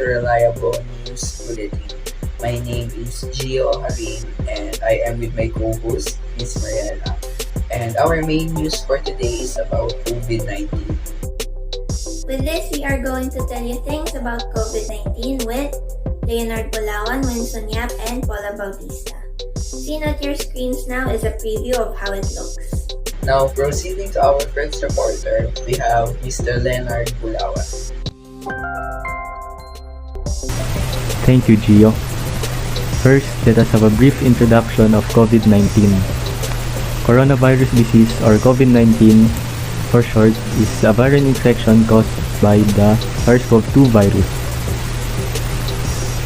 to Reliable News Bulletin. My name is Gio Harin and I am with my co-host, Miss Mariela. And our main news for today is about COVID-19. With this, we are going to tell you things about COVID-19 with Leonard Bulawan, Winston Yap, and Paula Bautista. Seen at your screens now is a preview of how it looks. Now, proceeding to our first reporter, we have Mr. Leonard Bulawan. Thank you, Gio. First, let us have a brief introduction of COVID-19. Coronavirus disease, or COVID-19 for short, is a viral infection caused by the SARS-CoV-2 virus.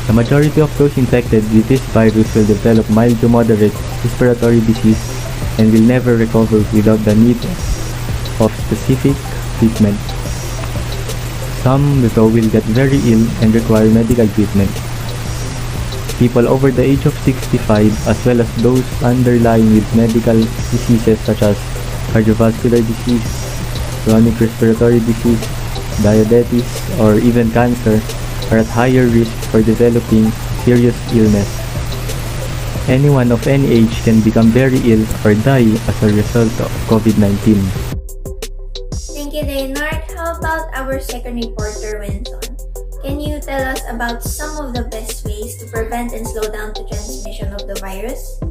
The majority of those infected with this virus will develop mild to moderate respiratory disease and will never recover without the need of specific treatment. Some, though, will get very ill and require medical treatment. People over the age of 65, as well as those underlying with medical diseases such as cardiovascular disease, chronic respiratory disease, diabetes, or even cancer, are at higher risk for developing serious illness. Anyone of any age can become very ill or die as a result of COVID-19. Thank you, Leonard. How about our second reporter, Winston? Can you tell us about some of the best ways to prevent and slow down the transmission of the virus?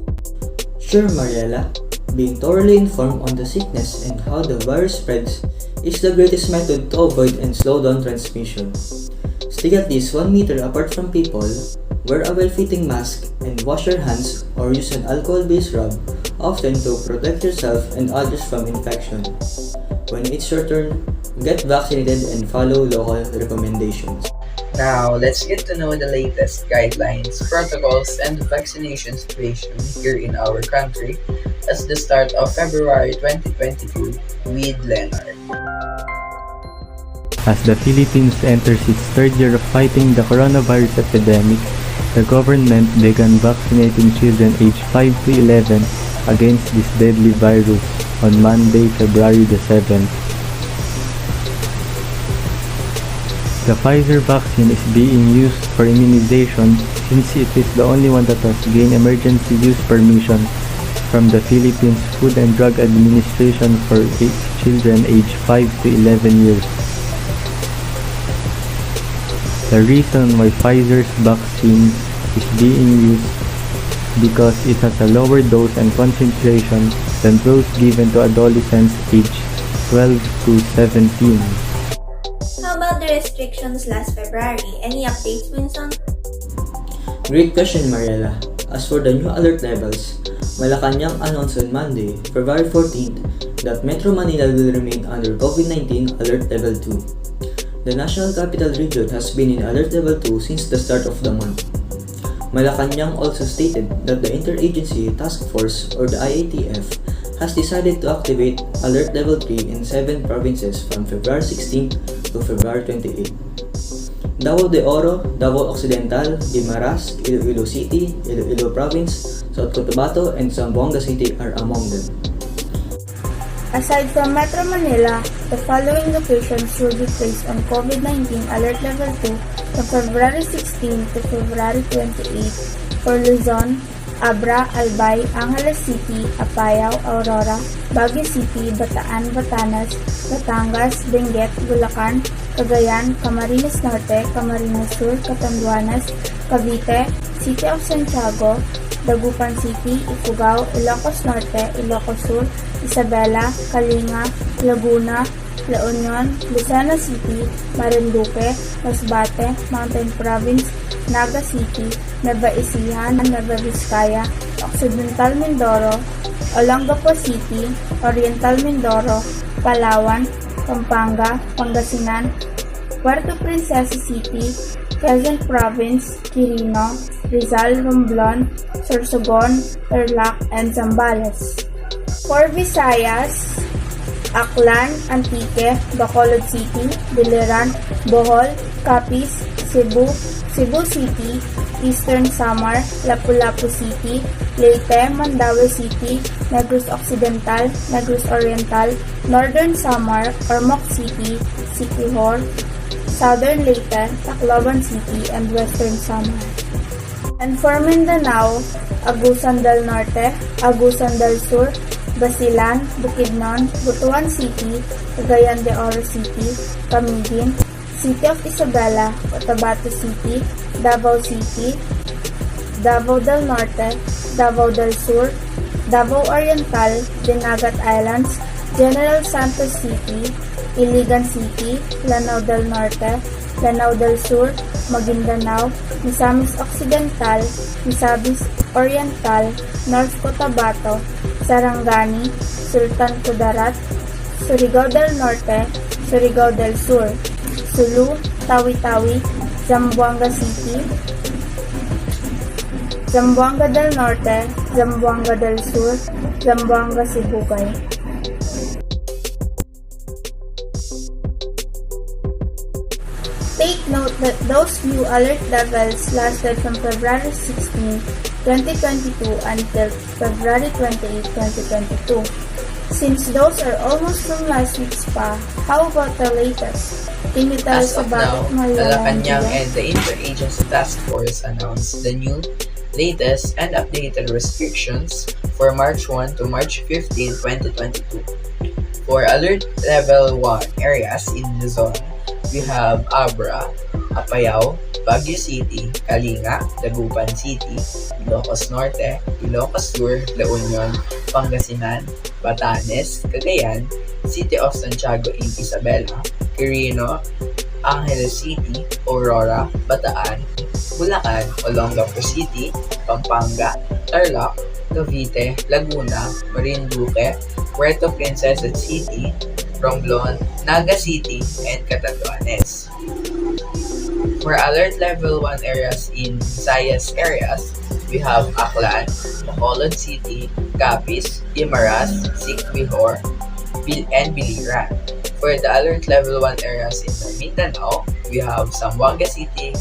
Sure, Mariela. Being thoroughly informed on the sickness and how the virus spreads is the greatest method to avoid and slow down transmission. Stay at least 1 meter apart from people, wear a well-fitting mask, and wash your hands or use an alcohol-based rub, often to protect yourself and others from infection. When it's your turn, get vaccinated and follow local recommendations. Now, let's get to know the latest guidelines, protocols, and vaccination situation here in our country as the start of February 2022 with Leonard. As the Philippines enters its third year of fighting the coronavirus epidemic, the government began vaccinating children aged 5 to 11 against this deadly virus on Monday, February the 7th. The Pfizer vaccine is being used for immunization since it is the only one that has gained emergency use permission from the Philippines Food and Drug Administration for children aged 5 to 11 years. The reason why Pfizer's vaccine is being used because it has a lower dose and concentration than those given to adolescents aged 12 to 17. How about the restrictions last February? Any updates, Winston? Great question, Mariela. As for the new alert levels, Malacanang announced on Monday, February 14th, that Metro Manila will remain under COVID-19 Alert Level 2. The National Capital Region has been in Alert Level 2 since the start of the month. Malacanang also stated that the Interagency Task Force, or the IATF, has decided to activate Alert Level 3 in 7 provinces from February 16 to February 28. Davao de Oro, Davao Occidental, Guimaras, Iloilo City, Iloilo Province, South Cotabato, and Zamboanga City are among them. Aside from Metro Manila, the following locations will be placed on COVID-19 Alert Level 2 from February 16 to February 28 for Luzon, Abra, Albay, Angeles City, Apayao, Aurora, Baguio City, Bataan, Batanes, Batangas, Benguet, Bulacan, Cagayan, Camarines Norte, Camarines Sur, Catanduanes, Cavite, City of Santiago, Dagupan City, Ifugao, Ilocos Norte, Ilocos Sur, Isabela, Kalinga, Laguna, La Union, Lucena City, Marinduque, Masbate, Mountain Province, Naga City, Nueva Ecija, Nueva Vizcaya, Occidental Mindoro, Olongapo City, Oriental Mindoro, Palawan, Pampanga, Pangasinan, Puerto Princesa City, Quezon Province, Quirino, Rizal, Romblon, Sorsogon, Tarlac, and Zambales. For Visayas, Aklan, Antique, Bacolod City, Biliran, Bohol, Capiz, Cebu, Cebu City, Eastern Samar, Lapu-Lapu City, Leyte, Mandaue City, Negros Occidental, Negros Oriental, Northern Samar, Ormoc City, Siquijor, Southern Leyte, Tacloban City, and Western Samar. And for Mindanao, Agusan del Norte, Agusan del Sur, Basilan, Bukidnon, Butuan City, Cagayan de Oro City, Camiguin, City of Isabela, Cotabato City, Davao City, Davao del Norte, Davao del Sur, Davao Oriental, Dinagat Islands, General Santos City, Iligan City, Lanao del Norte, Lanao del Sur, Maguindanao, Misamis Occidental, Misamis Oriental, North Cotabato, Sarangani, Sultan Kudarat, Surigao del Norte, Surigao del Sur, Sulu, Tawi-Tawi, Zamboanga City, Zamboanga del Norte, Zamboanga del Sur, Zamboanga Sibugay. Take note that those few alert levels lasted from February 16, 2022 until February 28, 2022. Since those are almost from last week's pa, how about the latest? Can you tell As us of now, about it, Mariela and Malacanang Gia? and the Interagency Task Force announced the new, latest, and updated restrictions for March 1 to March 15, 2022. For Alert Level 1 areas in Luzon, we have Abra, Apayao, Baguio City, Kalinga, Dagupan City, Ilocos Norte, Ilocos Sur, La Union, Pangasinan, Batanes, Cagayan, City of Santiago in Isabela, Quirino, Angeles City, Aurora, Bataan, Bulacan, Olongapo City, Pampanga, Tarlac, Cavite, Laguna, Marinduque, Puerto Princesa City, Romblon, Naga City, and Catanduanes. For Alert Level 1 areas in Visayas areas, we have Aklan, Bacolod City, Capiz, Guimaras, Siquijor, and Biliran. For the Alert Level 1 areas in Mindanao, we have Zamboanga City,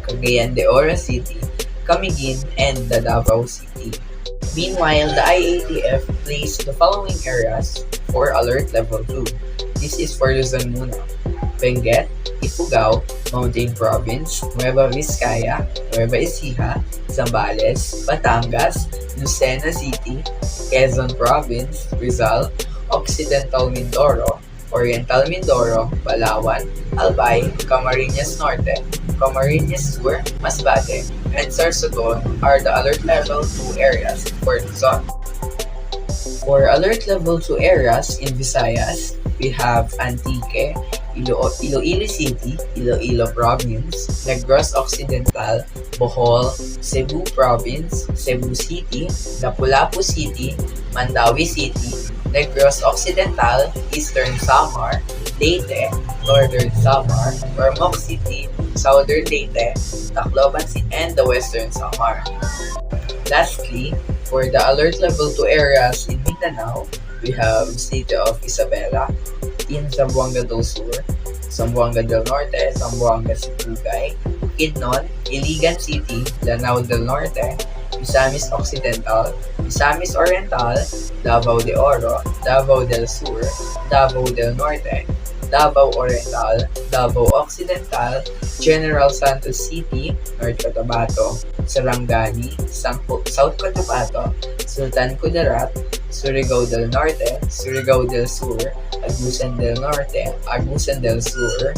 Cagayan de Oro City, Camiguin, and the Davao City. Meanwhile, the IATF placed the following areas for Alert Level 2. This is for Luzon muna: Benguet, Ifugao, Mountain Province, Nueva Vizcaya, Nueva Ecija, Zambales, Batangas, Lucena City, Quezon Province, Rizal, Occidental Mindoro, Oriental Mindoro, Palawan, Albay, Camarines Norte, Camarines Sur, Masbate, and Sorsogon are the Alert Level 2 areas for Luzon. For Alert Level 2 areas in Visayas, we have Antique, Iloilo City, Iloilo Province, Negros Occidental, Bohol, Cebu Province, Cebu City, Lapu-Lapu City, Mandawi City, Negros Occidental, Eastern Samar, Leyte, Northern Samar, Ormoc City, Southern Leyte, Tacloban City, and the Western Samar. Lastly, for the Alert Level 2 areas in Mindanao, we have City of Isabela, in Zamboanga del Sur, Zamboanga del Norte, Zamboanga Sibugay, Bukidnon, Iligan City, Lanao del Norte, Misamis Occidental, Misamis Oriental, Davao de Oro, Davao del Sur, Davao del Norte, Davao Oriental, Davao Occidental, General Santos City, North Cotabato, Sarangani, South Cotabato, Sultan Kudarat, Surigao del Norte, Surigao del Sur, Agusan del Norte, Agusan del Sur,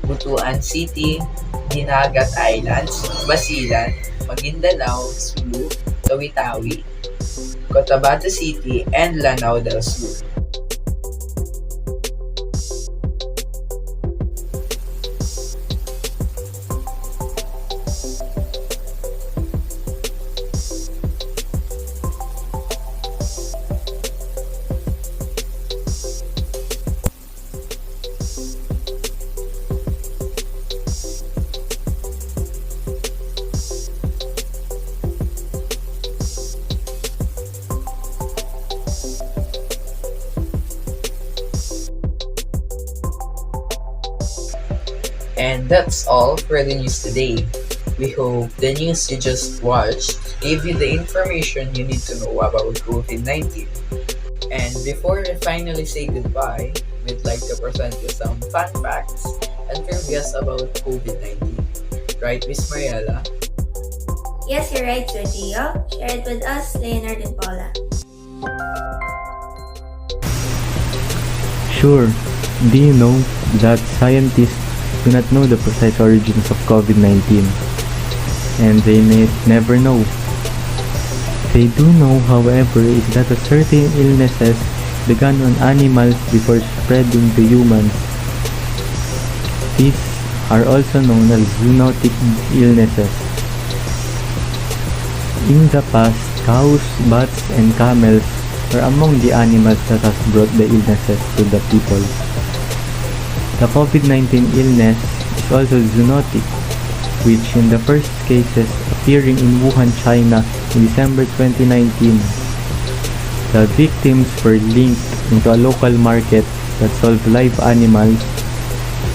Butuan City, Dinagat Islands, Basilan, Maguindanao, Sulu, Tawi-Tawi, Cotabato City, and Lanao del Sur. And that's all for the news today. We hope the news you just watched gave you the information you need to know about COVID-19. And before we finally say goodbye, we'd like to present you some fun facts and trivias about COVID-19. Right, Miss Mariela? Yes, you're right, Sir Gio. Share it with us, Leonard and Paula. Sure. Do you know that scientists do not know the precise origins of COVID-19? And they may never know. They do know, however, is that a certain illnesses began on animals before spreading to humans. These are also known as zoonotic illnesses. In the past, cows, bats, and camels were among the animals that has brought the illnesses to the people. The COVID-19 illness is also zoonotic, which in the first cases appearing in Wuhan, China in December 2019. The victims were linked into a local market that sold live animals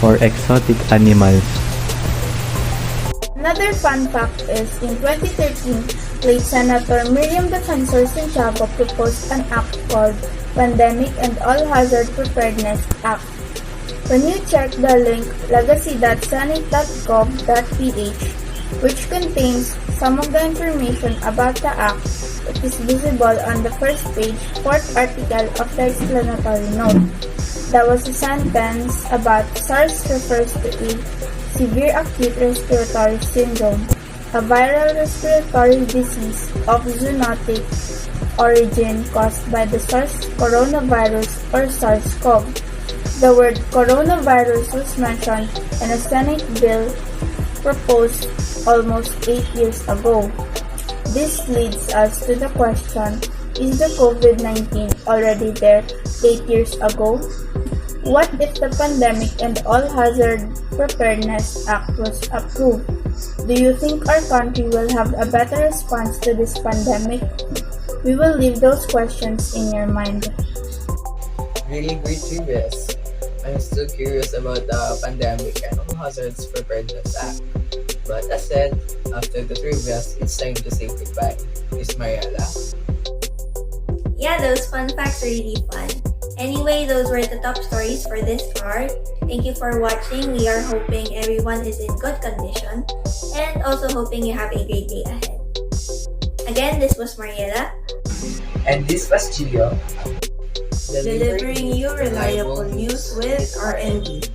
or exotic animals. Another fun fact is, in 2013, late Senator Miriam Defensor Santiago proposed an act called Pandemic and All-Hazard Preparedness Act. When you check the link legacy.senate.gov.ph, which contains some of the information about the act, it is visible on the first page, fourth article of the explanatory note. There was a sentence about SARS refers to a severe acute respiratory syndrome, a viral respiratory disease of zoonotic origin caused by the SARS coronavirus or SARS-CoV. The word coronavirus was mentioned in a Senate bill proposed almost 8 years ago. This leads us to the question, is the COVID-19 already there 8 years ago? What if the Pandemic and All-Hazard Preparedness Act was approved? Do you think our country will have a better response to this pandemic? We will leave those questions in your mind. Really great trivias. I'm still curious about the Pandemic and All Hazards Preparedness Act. But as said, after the trivias, it's time to say goodbye. Miss Mariela? Yeah, those fun facts are really fun. Anyway, those were the top stories for this hour. Thank you for watching. We are hoping everyone is in good condition and also hoping you have a great day ahead. Again, this was Mariela, And this was Gio. delivering you reliable news with RNB.